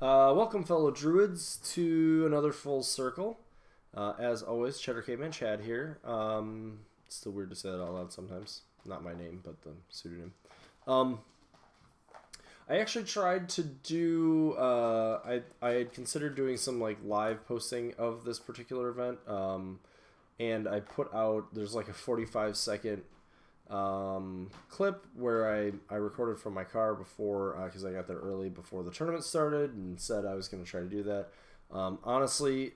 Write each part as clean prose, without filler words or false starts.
Welcome, fellow druids, to another full circle. As always, Cheddar Caveman Chad here. It's still weird to say that out loud sometimes. Not my name, but the pseudonym. I actually tried to do. I had considered doing some like live posting of this particular event, and I put out. There's like a 45-second clip where I recorded from my car before because I got there early before the tournament started and said I was going to try to do that. Honestly,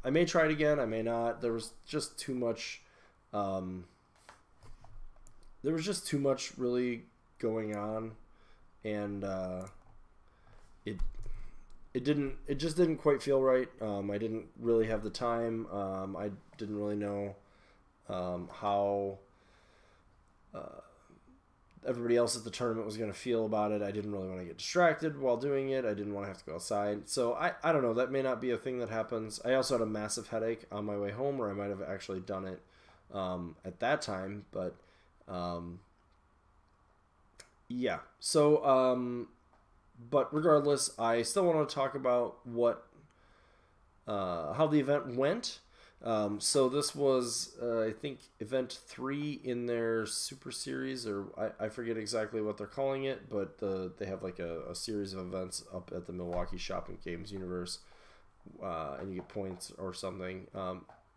I may try it again, I may not. There was just too much really going on, and it just didn't quite feel right. I didn't really have the time. I didn't really know how everybody else at the tournament was going to feel about it. I didn't really want to get distracted while doing it. I didn't want to have to go outside. So I don't know. That may not be a thing that happens. I also had a massive headache on my way home, where I might have actually done it at that time. But yeah. So but regardless, I still want to talk about how the event went. So this was, I think, event 3 in their Super Series, or I forget exactly what they're calling it, but they have like a series of events up at the Milwaukee Shopping Games Universe, and you get points or something.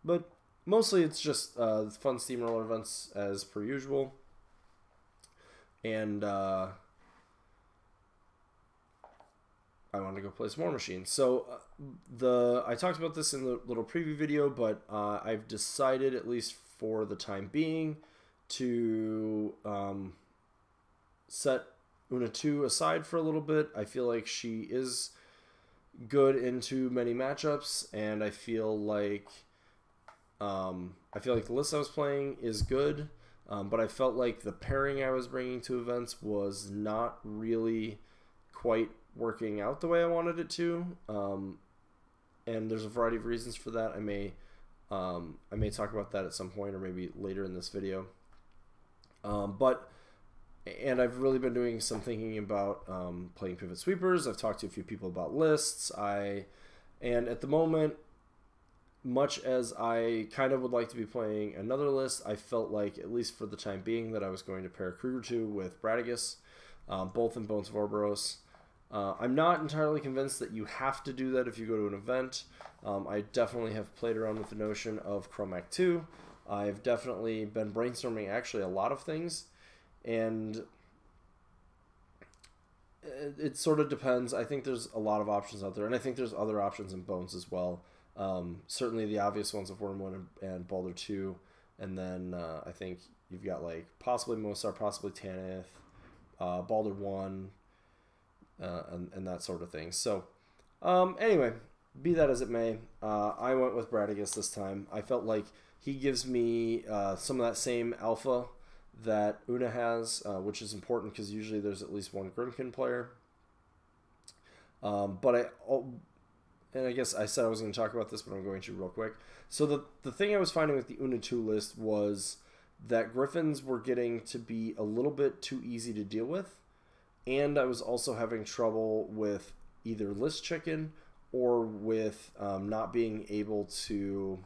But mostly it's just fun steamroller events as per usual, and I wanted to go play some more machines. So I talked about this in the little preview video, but I've decided, at least for the time being, to set Una 2 aside for a little bit. I feel like she is good into many matchups, and I feel like the list I was playing is good, but I felt like the pairing I was bringing to events was not really quite working out the way I wanted it to, and there's a variety of reasons for that. I may talk about that at some point, or maybe later in this video. And I've really been doing some thinking about playing pivot sweepers. I've talked to a few people about lists. And at the moment, much as I kind of would like to be playing another list, I felt like, at least for the time being, that I was going to pair Kruger 2 with Bradigus, both in Bones of Orboros. I'm not entirely convinced that you have to do that if you go to an event. I definitely have played around with the notion of Chromac 2. I've definitely been brainstorming actually a lot of things, and it sort of depends. I think there's a lot of options out there, and I think there's other options in Bones as well. Certainly the obvious ones of Wormwood and Baldur 2, and then I think you've got like possibly Mosar, possibly Tanith, Baldur 1, and that sort of thing. So anyway, be that as it may, I went with Bradigus this time. I felt like he gives me some of that same alpha that Una has, which is important because usually there's at least one Grymkin player. And I guess I said I was going to talk about this, but I'm going to real quick. So the thing I was finding with the Una 2 list was that Griffins were getting to be a little bit too easy to deal with. And I was also having trouble with either list chicken or with not being able to,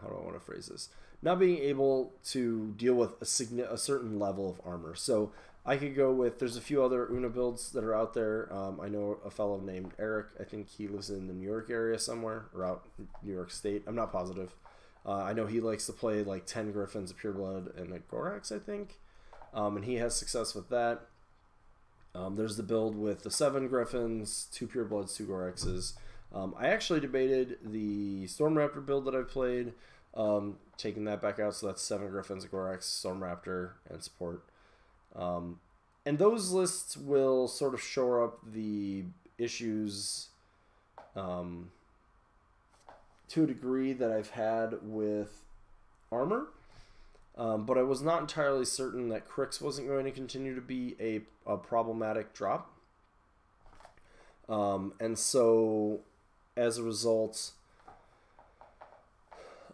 how do I want to phrase this? Not being able to deal with a certain level of armor. So I could go with, there's a few other Una builds that are out there. I know a fellow named Eric. I think he lives in the New York area somewhere, or out in New York State. I'm not positive. I know he likes to play like 10 Griffins, a Pureblood, and a Gorax, I think. And he has success with that. There's the build with the 7 Griffins, 2 Purebloods, 2 Goraxes. I actually debated the Storm Raptor build that I've played, taking that back out, so that's 7 Griffins, a Gorax, Storm Raptor, and support. And those lists will sort of shore up the issues to a degree that I've had with armor. But I was not entirely certain that Crix wasn't going to continue to be a problematic drop. And so, as a result,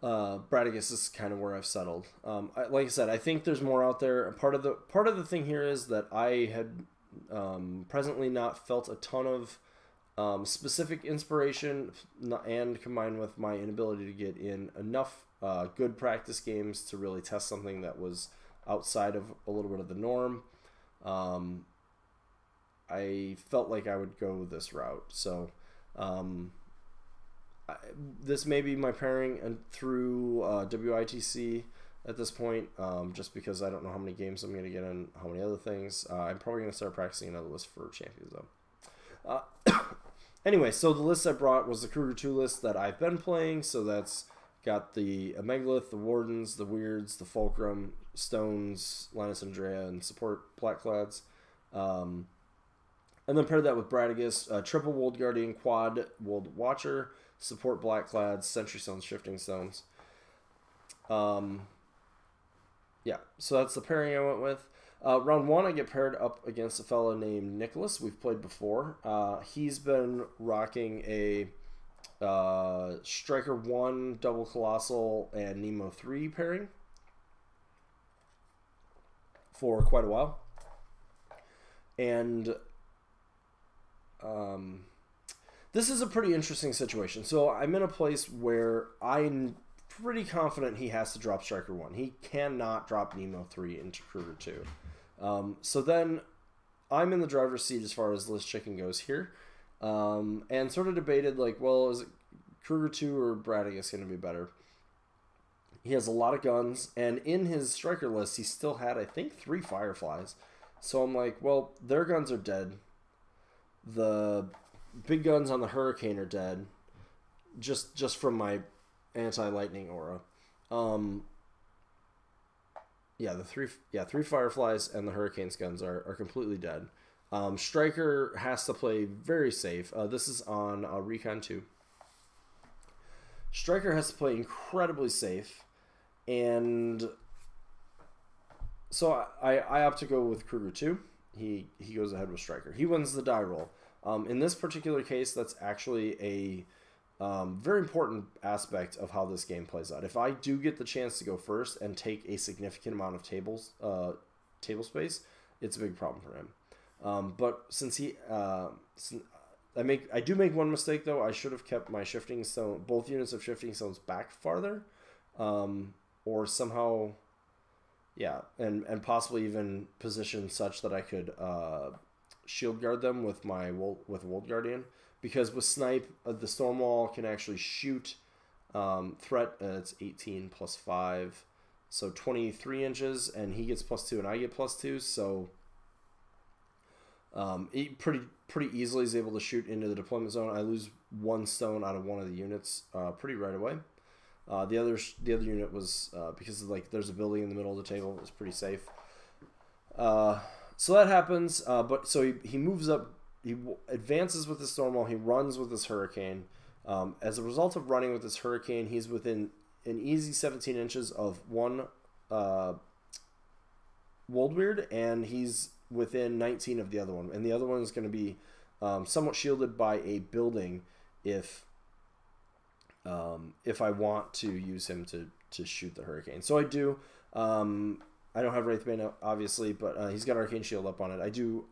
Bradigus is kind of where I've settled. Like I said, I think there's more out there. Part of the thing here is that I had presently not felt a ton of specific inspiration, and combined with my inability to get in enough good practice games to really test something that was outside of a little bit of the norm, I felt like I would go this route. So this may be my pairing through WITC at this point, just because I don't know how many games I'm going to get in, how many other things. I'm probably going to start practicing another list for Champions, though. Anyway, so the list I brought was the Kruger 2 list that I've been playing, so that's got the Megalith, the Wardens, the Weirds, the Fulcrum, Stones, Linus Andrea, and support Blackclads. And then paired that with Bradagus, triple Wold Guardian, quad Wold Watcher, support Blackclads, Sentry Stones, Shifting Stones. Yeah, so that's the pairing I went with. Round 1, I get paired up against a fellow named Nicholas. We've played before. He's been rocking a Striker 1, Double Colossal, and Nemo 3 pairing for quite a while. And this is a pretty interesting situation. So I'm in a place where I'm pretty confident he has to drop Striker 1. He cannot drop Nemo 3 into Kruger 2. So then I'm in the driver's seat as far as list chicken goes here. And sort of debated, like, well, is it Kruger 2 or Bradagus going to be better? He has a lot of guns, and in his Striker list, he still had, I think, 3 Fireflies. So I'm like, well, their guns are dead. The big guns on the Hurricane are dead, just from my anti-lightning aura. Yeah, three Fireflies and the Hurricane's guns are completely dead. Striker has to play very safe. This is on Recon 2. Striker has to play incredibly safe, and so I opt to go with Kruger 2. He goes ahead with Striker. He wins the die roll. In this particular case, that's actually a very important aspect of how this game plays out. If I do get the chance to go first and take a significant amount of table space, it's a big problem for him. But since I do make one mistake though. I should have kept my Shifting Stone, both units of Shifting Stones, back farther, or somehow, yeah, and possibly even position such that I could shield guard them with my Wold Guardian. Because with Snipe, the Stormwall can actually shoot threat, and it's 18 plus 5, so 23 inches, and he gets +2 and I get +2, so he pretty easily is able to shoot into the deployment zone. I lose 1 stone out of one of the units pretty right away. The other unit was, because like there's a building in the middle of the table, it was pretty safe. So that happens, but so he moves up. He advances with his Stormwall. He runs with his Hurricane. As a result of running with his Hurricane, he's within an easy 17 inches of one Woldweird, and he's within 19 of the other one. And the other one is going to be somewhat shielded by a building if I want to use him to shoot the Hurricane. So I do. I don't have Wraithbane, obviously, but he's got Arcane Shield up on it. I do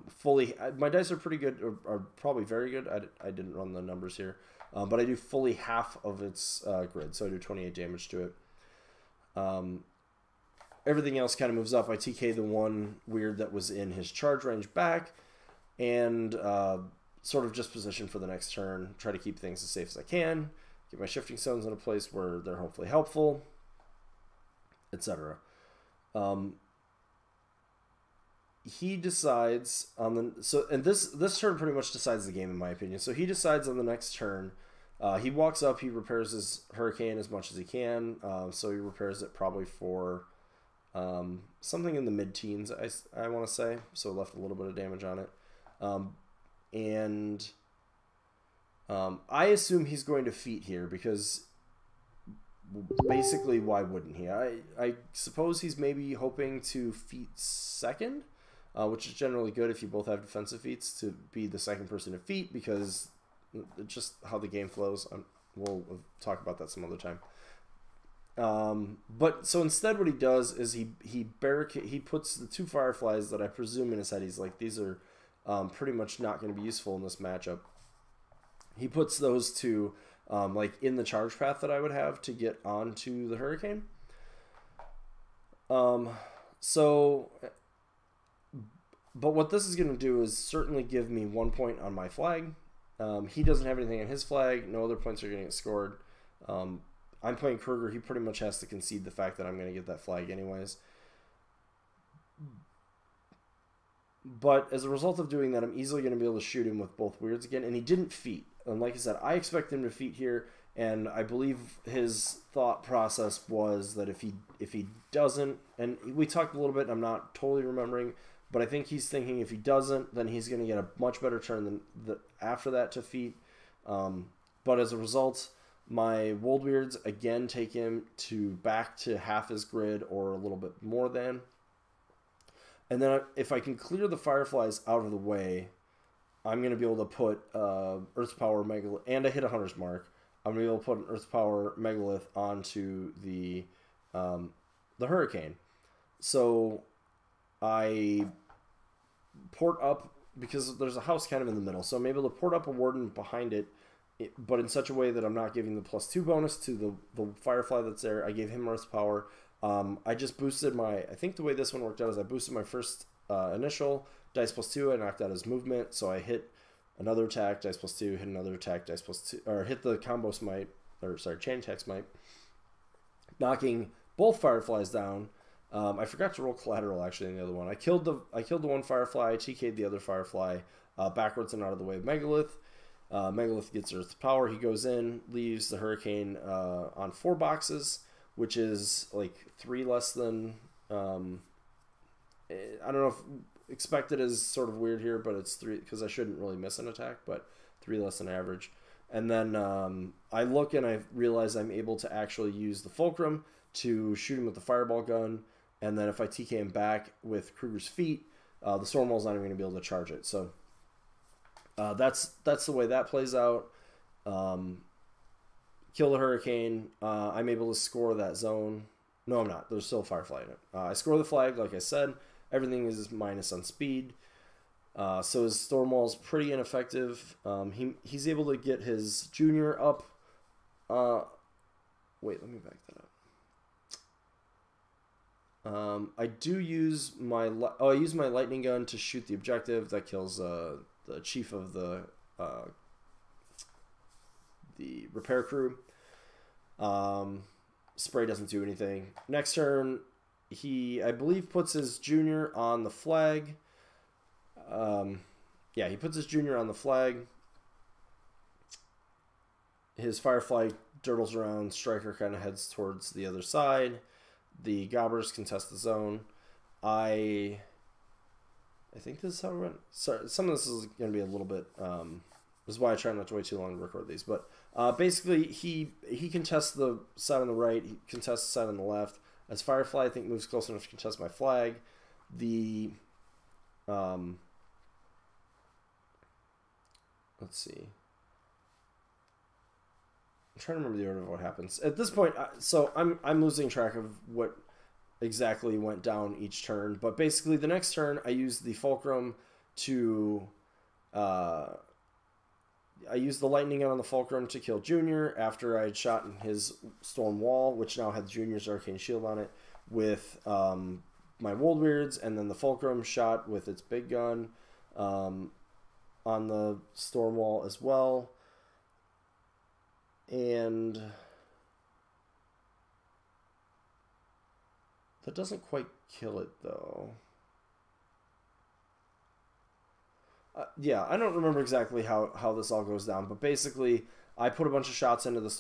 fully, my dice are pretty good, or probably very good. I didn't run the numbers here, but I do fully half of its grid, so I do 28 damage to it. Everything else kind of moves up. I TK the one weird that was in his charge range back, and sort of just position for the next turn. Try to keep things as safe as I can. Get my Shifting Stones in a place where they're hopefully helpful, etc. He decides on the and this turn pretty much decides the game in my opinion. So he decides on the next turn. He walks up. He repairs his Hurricane as much as he can. So he repairs it probably for something in the mid-teens. I want to say. So left a little bit of damage on it. And I assume he's going to feat here because basically why wouldn't he? I suppose he's maybe hoping to feat second. Which is generally good if you both have defensive feats to be the second person to feat, because just how the game flows. We'll talk about that some other time. But so instead, what he does is he puts the two fireflies that I presume in his head. He's like, these are pretty much not going to be useful in this matchup. He puts those two like in the charge path that I would have to get onto the Hurricane. So, but what this is going to do is certainly give me 1 point on my flag. He doesn't have anything on his flag. No other points are going to get scored. I'm playing Kruger. He pretty much has to concede the fact that I'm going to get that flag anyways. But as a result of doing that, I'm easily going to be able to shoot him with both weirds again. And he didn't feat. And like I said, I expect him to feat here. And I believe his thought process was that if he doesn't, and we talked a little bit, and I'm not totally remembering, but I think he's thinking if he doesn't, then he's going to get a much better turn than after that to feat. But as a result, my Woldweirds again take him back to half his grid or a little bit more than. And then if I can clear the Fireflies out of the way, I'm going to be able to put Earth's Power Megalith, and I hit a Hunter's Mark. I'm going to be able to put an Earth's Power Megalith onto the Hurricane. So I port up, because there's a house kind of in the middle, so I'm able to port up a Warden behind it, but in such a way that I'm not giving the +2 bonus to the Firefly that's there. I gave him Earth's Power. I just boosted I think the way this one worked out is I boosted my first initial, dice +2, I knocked out his movement, so I hit another attack, dice +2, hit another attack, dice +2, or hit the combo smite, or sorry, chain attack smite, knocking both Fireflies down. I forgot to roll collateral actually in the other one. I killed the one Firefly, I TK'd the other Firefly backwards and out of the way of Megalith. Megalith gets Earth's Power, he goes in, leaves the Hurricane on 4 boxes, which is like 3 less than, I don't know if expected is sort of weird here, but it's 3 because I shouldn't really miss an attack, but 3 less than average. And then I look and I realize I'm able to actually use the Fulcrum to shoot him with the Fireball gun, and then if I TK him back with Kruger's Feet, the Stormwall's not even going to be able to charge it. So that's the way that plays out. Kill the Hurricane. I'm able to score that zone. No, I'm not. There's still a Firefly in it. I score the flag, like I said. Everything is minus on speed. So his Stormwall's pretty ineffective. He's able to get his Junior up. Wait, let me back that up. I do use I use my lightning gun to shoot the objective. That kills the chief of the repair crew. Spray doesn't do anything. Next turn, he, I believe, puts his Junior on the flag. Yeah, he puts his Junior on the flag. His Firefly dirtles around. Striker kind of heads towards the other side. The Gobbers contest the zone. I think this is how it went. Sorry, some of this is going to be a little bit... this is why I try not to wait too long to record these. But basically, he contests the side on the right. He contests the side on the left. As Firefly, I think, moves close enough to contest my flag. The... let's see. I'm trying to remember the order of what happens. At this point, so I'm losing track of what exactly went down each turn. But basically, the next turn, I used the Fulcrum to... I used the lightning gun on the Fulcrum to kill Junior after I had shot in his Storm Wall, which now had Junior's Arcane Shield on it, with my Woldweirds, and then the Fulcrum shot with its big gun on the Storm Wall as well. And that doesn't quite kill it, though. Yeah, I don't remember exactly how this all goes down, but basically, I put a bunch of shots into his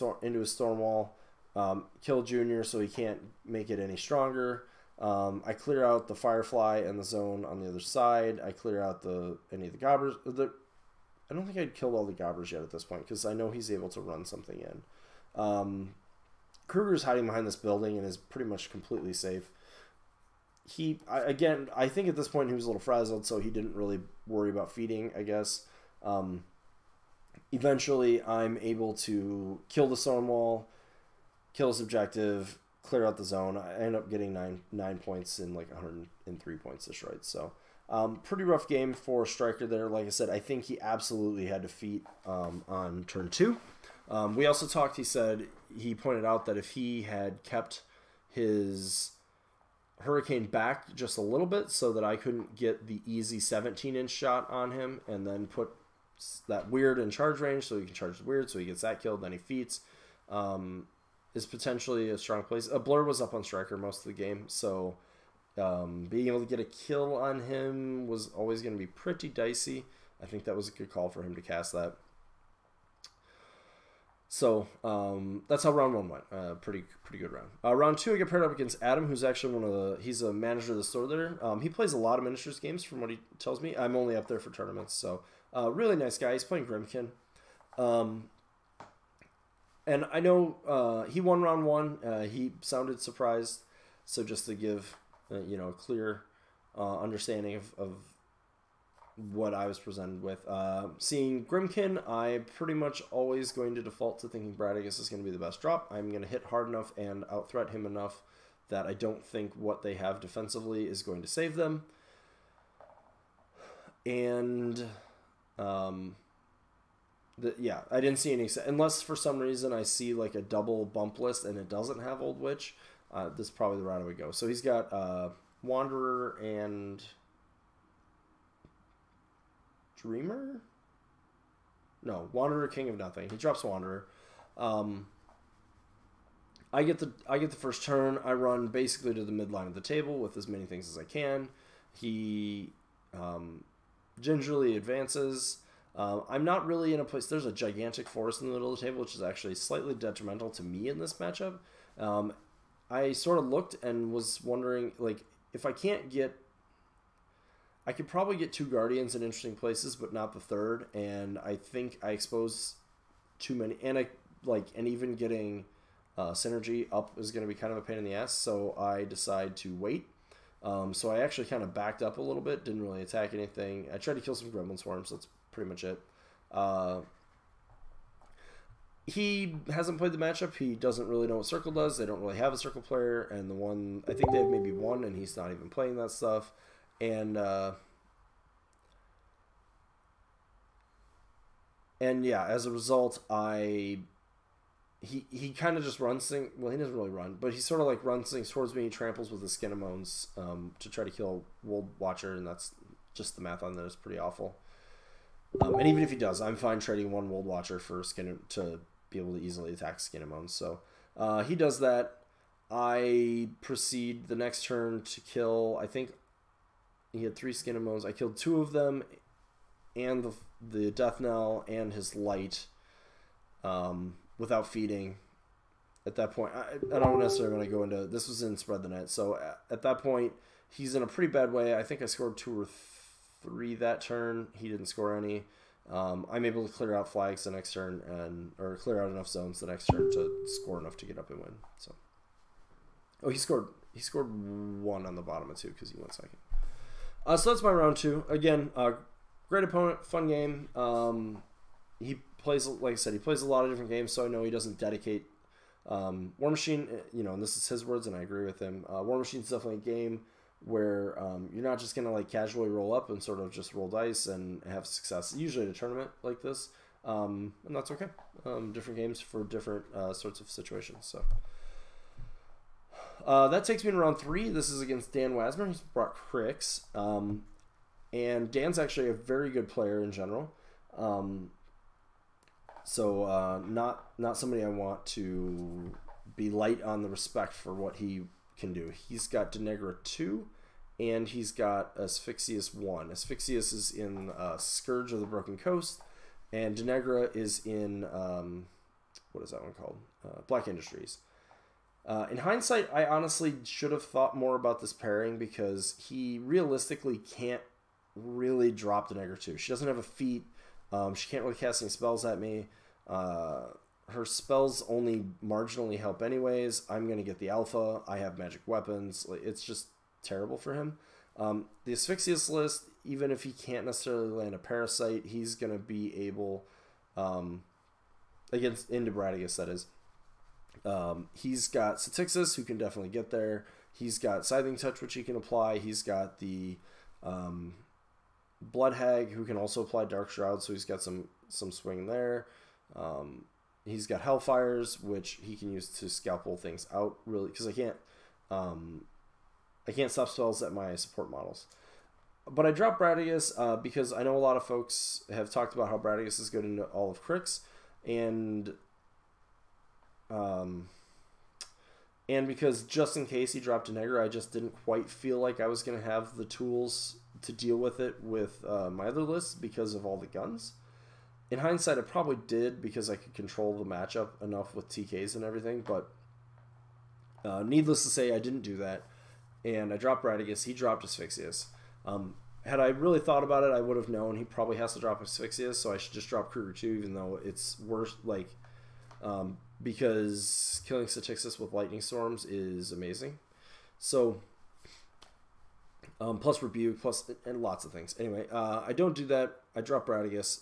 Storm Wall, kill Junior so he can't make it any stronger. I clear out the Firefly and the zone on the other side. I clear out any of the Gobbers. I don't think I'd killed all the Gobbers yet at this point, because I know he's able to run something in. Kruger's hiding behind this building and is pretty much completely safe. Again, I think at this point he was a little frazzled, so he didn't really worry about feeding, I guess. Eventually, I'm able to kill the Storm Wall, kill his objective, clear out the zone. I end up getting 9 points in like 103 points destroyed. So pretty rough game for Striker there. Like I said, I think he absolutely had defeat on turn 2. We also talked, he pointed out that if he had kept his Hurricane back just a little bit so that I couldn't get the easy 17-inch shot on him and then put that Weird in charge range so he can charge the Weird so he gets that killed, then he feats, is potentially a strong place. A Blur was up on Striker most of the game, so being able to get a kill on him was always going to be pretty dicey. I think that was a good call for him to cast that. So that's how round 1 went. Pretty good round. Round 2, I get paired up against Adam, who's actually he's a manager of the store there. He plays a lot of miniatures games from what he tells me. I'm only up there for tournaments, so really nice guy. He's playing Grimkin. And I know he won round 1. He sounded surprised, so just to give a clear understanding of what I was presented with. Seeing Grimkin, I'm pretty much always going to default to thinking Bradigus is going to be the best drop. I'm going to hit hard enough and out-threat him enough that I don't think what they have defensively is going to save them. And, yeah, I didn't see any... Unless for some reason I see like a double bump list and it doesn't have Old Witch, this is probably the route I would go. So he's got Wanderer and... Dreamer? No, Wanderer, King of Nothing. He drops Wanderer. I get the first turn. I run basically to the midline of the table with as many things as I can. He gingerly advances. I'm not really in a place... There's a gigantic forest in the middle of the table, which is actually slightly detrimental to me in this matchup. I sort of looked and was wondering, like, if I can't get... I could probably get 2 Guardians in interesting places, but not the 3rd, and I think I expose too many, and even getting Synergy up is going to be kind of a pain in the ass, so I decide to wait. So I actually kind of backed up a little bit, didn't really attack anything. I tried to kill some Gremlin Swarms, that's pretty much it. He hasn't played the matchup, he doesn't really know what Circle does, they don't really have a Circle player, and I think they have maybe 1, and he's not even playing that stuff. And yeah, as a result, he kind of just runs things. Well, he doesn't really run, but he sort of like runs things towards me. He tramples with his Skinnamones to try to kill Wold Watcher, and that's just the math on that is pretty awful. And even if he does, I'm fine trading 1 Wold Watcher for Skin to be able to easily attack Skinnamones. So he does that. I proceed the next turn to kill. I think he had 3 Skinnamones. I killed 2 of them, and the Death Knell and his Light without feeding. At that point, I don't necessarily want to go into... This was in Spread the Net, so at that point, he's in a pretty bad way. I think I scored 2 or 3 that turn. He didn't score any. I'm able to clear out flags the next turn, or clear out enough zones the next turn to score enough to get up and win. So, he scored 1 on the bottom of 2 because he went second. So that's my round 2. Again, great opponent, fun game. He plays, like I said, he plays a lot of different games, so I know he doesn't dedicate. War Machine, and this is his words, and I agree with him. War Machine's definitely a game where you're not just going to like casually roll up and sort of just roll dice and have success, usually at a tournament like this, and that's okay. Different games for different sorts of situations, so... that takes me to round 3. This is against Dan Wasmer. He's brought Crix. And Dan's actually a very good player in general. So not somebody I want to be light on the respect for what he can do. He's got Denegra 2, and he's got Asphyxious 1. Asphyxious is in Scourge of the Broken Coast, and Denegra is in, what is that one called? Black Industries. In hindsight, I honestly should have thought more about this pairing because he realistically can't really drop Denegra 2. She doesn't have a feat. She can't really cast any spells at me. Her spells only marginally help anyways. I'm going to get the alpha. I have magic weapons. It's just terrible for him. The Asphyxious list, even if he can't necessarily land a Parasite, he's going to be able, into Bradigus that is, He's got Satixis, who can definitely get there. He's got Scything Touch, which he can apply. He's got the Blood Hag, who can also apply Dark Shroud, so he's got some swing there. He's got Hellfires, which he can use to scalpel things out, really, because I can't stop spells at my support models. But I dropped Bradius because I know a lot of folks have talked about how Bradius is good into all of Crix, and because just in case he dropped Denegar, I just didn't quite feel like I was going to have the tools to deal with it with my other lists because of all the guns. In hindsight, I probably did because I could control the matchup enough with TKs and everything, but needless to say, I didn't do that, and I dropped Bradius. He dropped Asphyxious. Had I really thought about it, I would have known he probably has to drop Asphyxious, so I should just drop Kruger too, even though it's worse, like, because killing Satixis with Lightning Storms is amazing. So, plus Rebuke, and lots of things. Anyway, I don't do that. I drop Bradius.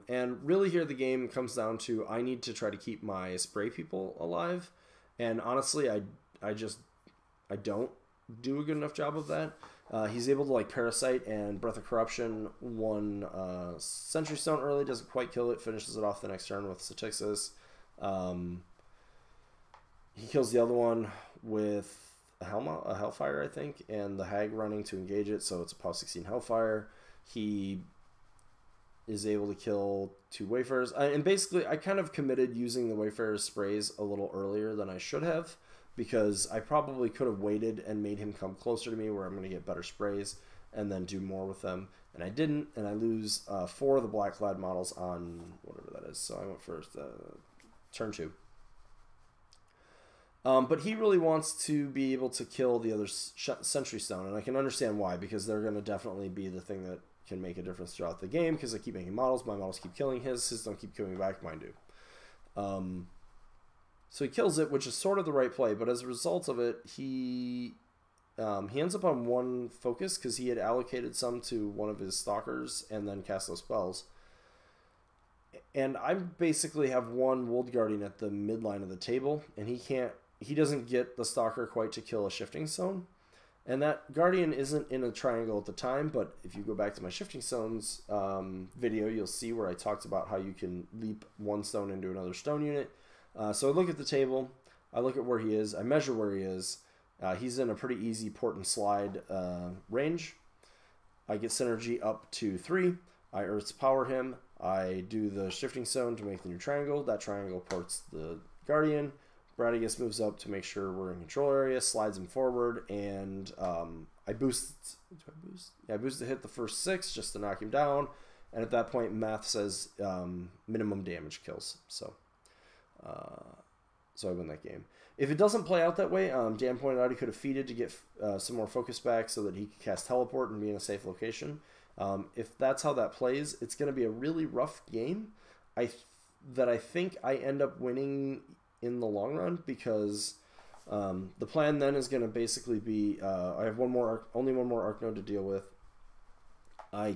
And really here the game comes down to I need to try to keep my spray people alive. And honestly, I don't do a good enough job of that. He's able to, like, Parasite and Breath of Corruption one Sentry Stone early, doesn't quite kill it, finishes it off the next turn with Satixis. He kills the other one with a Hellfire, I think, and the Hag running to engage it, so it's a POW 16 Hellfire. He is able to kill 2 Wayfarers. And basically, I kind of committed using the Wayfarer's sprays a little earlier than I should have, because I probably could have waited and made him come closer to me where I'm going to get better sprays and then do more with them. And I didn't, and I lose 4 of the Black-clad models on whatever that is. So I went first, turn 2. But he really wants to be able to kill the other Sentry Stone, and I can understand why, because they're going to definitely be the thing that can make a difference throughout the game, because I keep making models, my models keep killing his don't keep coming back, mine do. So he kills it, which is sort of the right play, but as a result of it, he ends up on 1 focus, because he had allocated some to one of his Stalkers and then cast those spells. And I basically have 1 Wold Guardian at the midline of the table, and he doesn't get the Stalker quite to kill a Shifting Stone. And that Guardian isn't in a triangle at the time, but if you go back to my Shifting Stones video, you'll see where I talked about how you can leap 1 stone into another stone unit. So I look at the table, I look at where he is, I measure where he is. He's in a pretty easy port and slide range. I get synergy up to 3. I Earth's Power him. I do the Shifting Stone to make the new triangle. That triangle ports the Guardian. Bradius moves up to make sure we're in control area, slides him forward, and I boost. Do I boost? Yeah, I boost to hit the first 6 just to knock him down. And at that point, math says minimum damage kills. So I win that game. If it doesn't play out that way, Dan pointed out he could have feeded to get some more focus back so that he could cast Teleport and be in a safe location. If that's how that plays, it's going to be a really rough game. I think I end up winning in the long run, because the plan then is going to basically be I have only one more arc node to deal with. I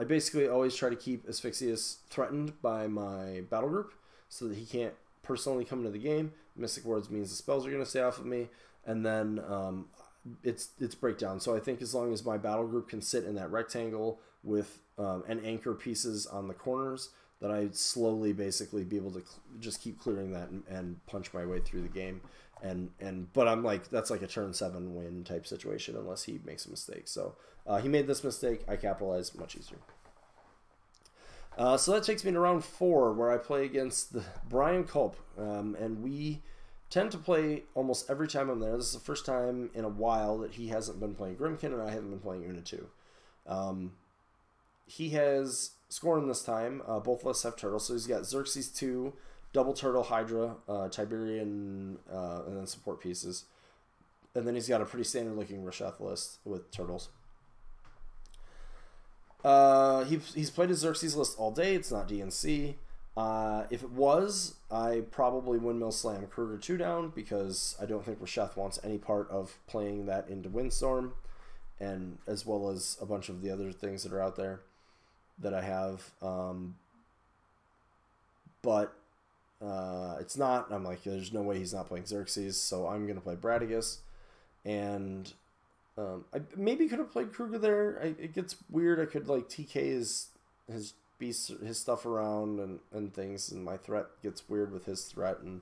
basically always try to keep Asphyxious threatened by my battle group so that he can't personally come into the game. Mystic Words means the spells are going to stay off of me, and then it's breakdown. So I think as long as my battle group can sit in that rectangle with and anchor pieces on the corners, that I slowly basically be able to just keep clearing that and punch my way through the game. But I'm like, that's like a turn 7 win type situation unless he makes a mistake. So he made this mistake. I capitalized much easier. So that takes me to round 4, where I play against the Brian Culp, and we tend to play almost every time I'm there. This is the first time in a while that he hasn't been playing Grymkin and I haven't been playing Una 2. He has Scorn this time. Both of us have Turtles, so he's got Xerxes 2, Double Turtle, Hydra, Tiberian, and then support pieces. And then he's got a pretty standard looking Rasheth list with Turtles. He's played his Xerxes list all day. It's not DNC. If it was, I probably Windmill Slam Kruger 2 down, because I don't think Rasheth wants any part of playing that into Windstorm, and as well as a bunch of the other things that are out there that I have. But it's not. I'm like, there's no way he's not playing Xerxes, so I'm going to play Bradigus. And I maybe could have played Kruger there. It gets weird. I could like TK his beast, his stuff around and things, and my threat gets weird with his threat, and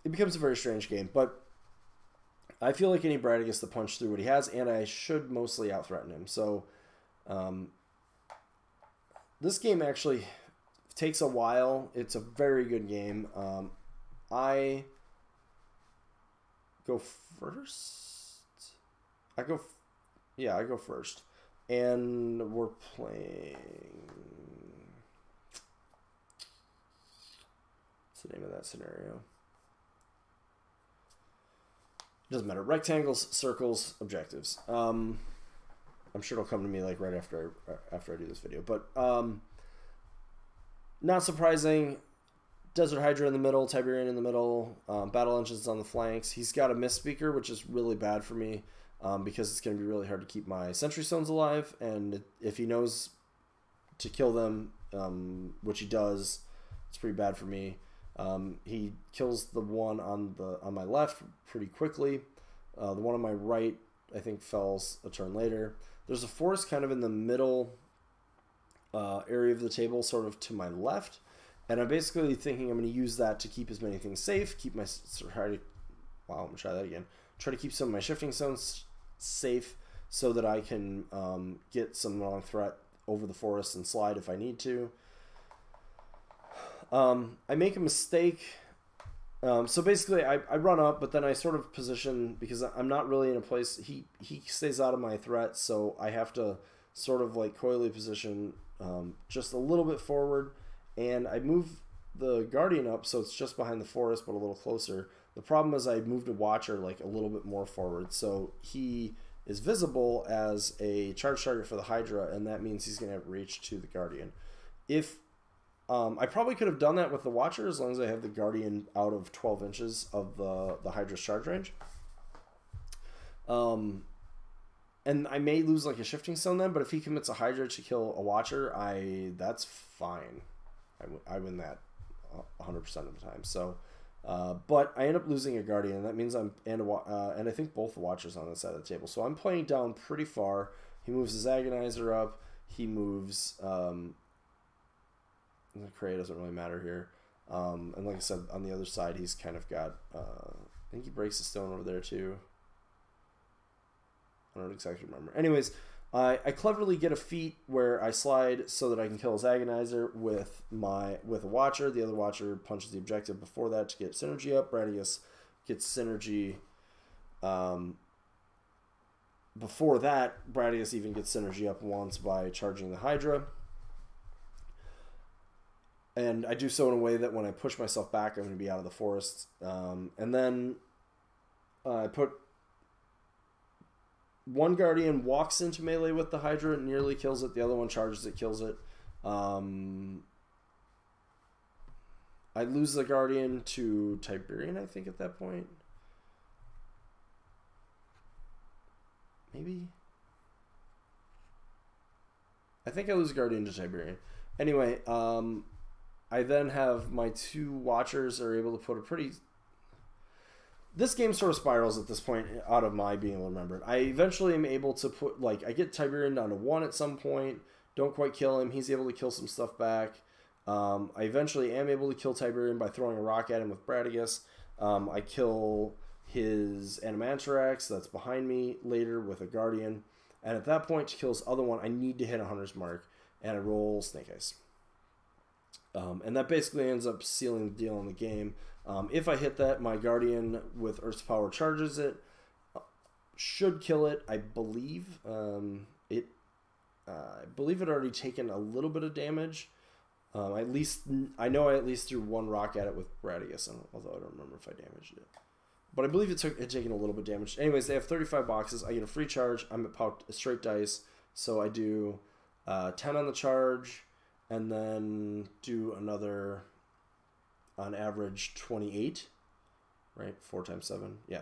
it becomes a very strange game. But I feel like I need Bradigus to punch through what he has, and I should mostly out-threaten him. So this game actually takes a while. It's a very good game. I go first. I go first. And we're playing... What's the name of that scenario? It doesn't matter. Rectangles, circles, objectives. I'm sure it'll come to me like right after I do this video. But not surprising. Desert Hydra in the middle, Tiberian in the middle, Battle Engines on the flanks. He's got a Mist-Speaker, which is really bad for me because it's going to be really hard to keep my Sentry Stones alive. And if he knows to kill them, which he does, it's pretty bad for me. He kills the one on my left pretty quickly. The one on my right, I think, fells a turn later. There's a forest kind of in the middle area of the table, sort of to my left. And I'm basically thinking I'm going to use that to keep as many things safe, keep my... I'm going to try that again. Try to keep some of my Shifting Stones safe so that I can get some long threat over the forest and slide if I need to. I make a mistake. So basically, I run up, but then I sort of position, because I'm not really in a place... He stays out of my threat, so I have to sort of like coyly position just a little bit forward. And I move the Guardian up so it's just behind the forest, but a little closer. The problem is I moved a Watcher like a little bit more forward, so he is visible as a charge target for the Hydra, and that means he's going to have reach to the Guardian. If I probably could have done that with the Watcher as long as I have the Guardian out of 12 inches of the Hydra's charge range. And I may lose like a Shifting Stone then, but if he commits a Hydra to kill a Watcher, that's fine. I win that 100% of the time. So, but I end up losing a Guardian, and that means and I think both the Watchers on this side of the table. So I'm playing down pretty far. He moves his Agonizer up. He moves... the Cray doesn't really matter here. And like I said, on the other side, he's kind of got... I think he breaks the stone over there too. I don't exactly remember. Anyways, I cleverly get a feat where I slide so that I can kill his Agonizer with a Watcher. The other Watcher punches the objective before that to get synergy up. Bradius gets synergy. Before that, Bradius even gets synergy up once by charging the Hydra. And I do so in a way that when I push myself back, I'm going to be out of the forest. And then I put... One Guardian walks into melee with the Hydra and nearly kills it. The other one charges it, kills it. I lose the Guardian to Tiberian, I think, at that point. Maybe? I think I lose Guardian to Tiberian. Anyway, I then have my two Watchers are able to put a pretty... This game sort of spirals at this point out of my being able to remember it. I eventually am able to put, like, I get Tiberian down to 1 at some point. Don't quite kill him. He's able to kill some stuff back. I eventually am able to kill Tiberian by throwing a rock at him with Bradigus. I kill his Animantrax that's behind me later with a Guardian. And at that point, to kill his other one, I need to hit a Hunter's Mark. And I roll Snake Eyes. And that basically ends up sealing the deal in the game. If I hit that, my Guardian with Earth's Power charges it. Should kill it, I believe. I believe it already taken a little bit of damage. I know I at least threw one rock at it with Bradius, although I don't remember if I damaged it. But I believe it had taken a little bit of damage. Anyways, they have 35 boxes. I get a free charge. I'm at straight dice, so I do 10 on the charge, and then do another, on average, 28, right? 4 times 7, yeah.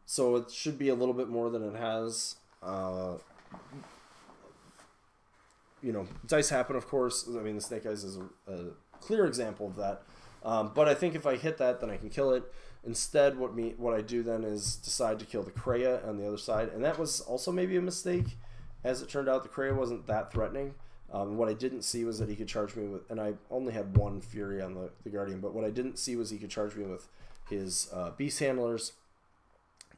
So it should be a little bit more than it has. You know, dice happen, of course. I mean, the Snake Eyes is clear example of that. But I think if I hit that, then I can kill it. Instead, what I do then is decide to kill the Kreia on the other side, and that was also maybe a mistake. As it turned out, the Kreia wasn't that threatening. What I didn't see was that he could charge me with, and I only had one Fury on the Guardian, but what I didn't see was he could charge me with his Beast Handlers,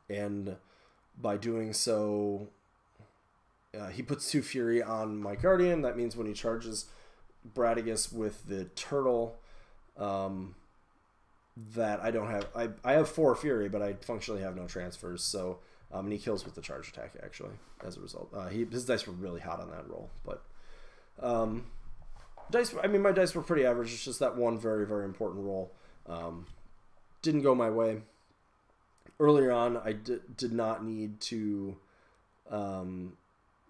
and by doing so, he puts 2 Fury on my Guardian. That means when he charges Bradigus with the Turtle, that I don't have, I have 4 Fury, but I functionally have no transfers, so, and he kills with the charge attack, actually, as a result. His dice were really hot on that roll, but, my dice were pretty average. It's just that one very, very important roll, didn't go my way. Earlier on, I did not need to,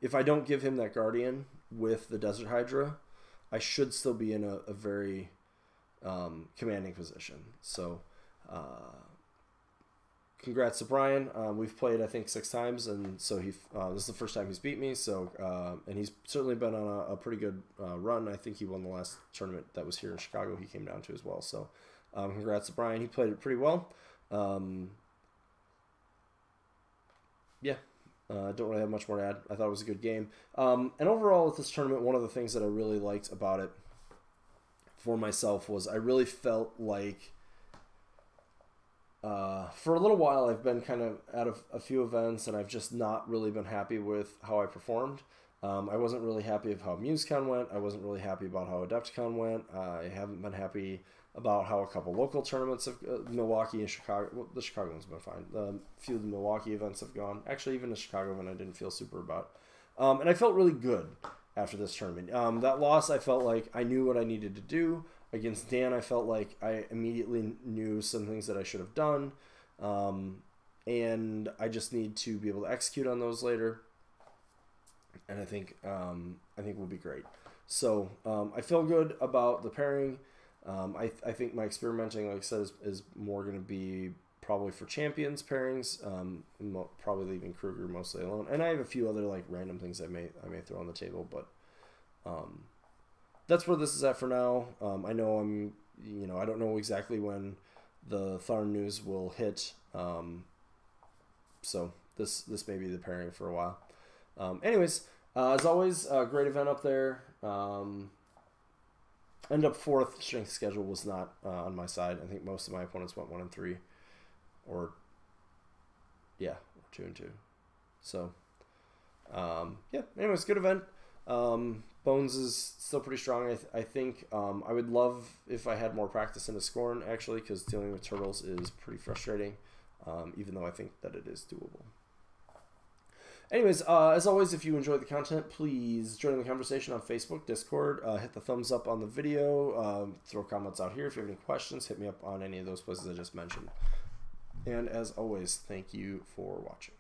if I don't give him that Guardian with the Desert Hydra, I should still be in a very commanding position. So, congrats to Brian. We've played, I think, 6 times, and so this is the first time he's beat me. So, and he's certainly been on a pretty good run. I think he won the last tournament that was here in Chicago. He came down to as well. So, congrats to Brian. He played it pretty well. Yeah. Don't really have much more to add. I thought it was a good game. And overall, with this tournament, one of the things that I really liked about it for myself was I really felt like for a little while I've been kind of out of a few events and I've just not really been happy with how I performed. I wasn't really happy with how MuseCon went. I wasn't really happy about how AdeptiCon went. I haven't been happy about how a couple local tournaments of Milwaukee and Chicago. Well, the Chicago one's been fine. A few of the Milwaukee events have gone. Actually, even the Chicago one I didn't feel super about. And I felt really good after this tournament. That loss, I felt like I knew what I needed to do. Against Dan, I felt like I immediately knew some things that I should have done. And I just need to be able to execute on those later. And I think we'll be great. So I feel good about the pairing. I think my experimenting, like I said, is more going to be probably for champions pairings, probably leaving Kruger mostly alone. And I have a few other like random things I may throw on the table, but that's where this is at for now. I know I don't know exactly when the Tharn news will hit, so this may be the pairing for a while. Anyways, as always, great event up there. End up 4th. Strength schedule was not on my side. I think most of my opponents went 1 and 3, or 2 and 2. So yeah. Anyways, good event. Bones is still pretty strong. I think I would love if I had more practice into Scorn, actually, because dealing with turtles is pretty frustrating. Even though I think that it is doable. Anyways, as always, if you enjoyed the content, please join the conversation on Facebook, Discord, hit the thumbs up on the video, throw comments out here. If you have any questions, hit me up on any of those places I just mentioned. And as always, thank you for watching.